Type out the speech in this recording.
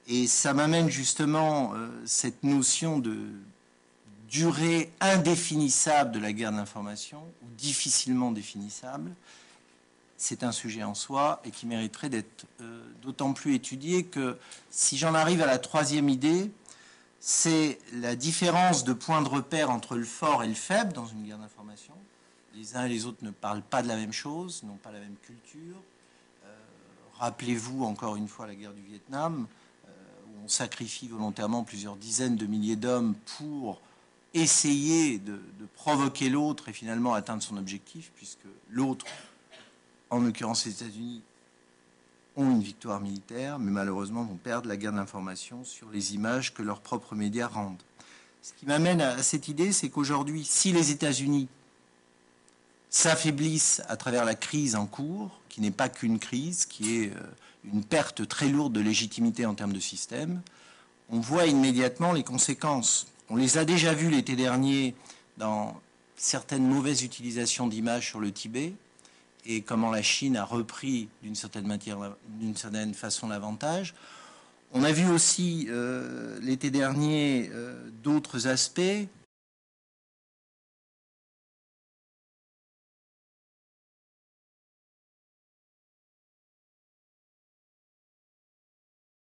Et ça m'amène justement cette notion de durée indéfinissable de la guerre de l'information, ou difficilement définissable. C'est un sujet en soi et qui mériterait d'être d'autant plus étudié que si j'en arrive à la troisième idée, c'est la différence de point de repère entre le fort et le faible dans une guerre d'information. Les uns et les autres ne parlent pas de la même chose, n'ont pas la même culture. Rappelez-vous encore une fois la guerre du Vietnam, où on sacrifie volontairement plusieurs dizaines de milliers d'hommes pour essayer de provoquer l'autre et finalement atteindre son objectif, puisque l'autre, en l'occurrence les États-Unis, ont une victoire militaire, mais malheureusement vont perdre la guerre de l'information sur les images que leurs propres médias rendent. Ce qui m'amène à cette idée, c'est qu'aujourd'hui, si les États-Unis s'affaiblissent à travers la crise en cours, qui n'est pas qu'une crise, qui est une perte très lourde de légitimité en termes de système, on voit immédiatement les conséquences. On les a déjà vues l'été dernier dans certaines mauvaises utilisations d'images sur le Tibet, et comment la Chine a repris d'une certaine façon l'avantage. On a vu aussi l'été dernier d'autres aspects,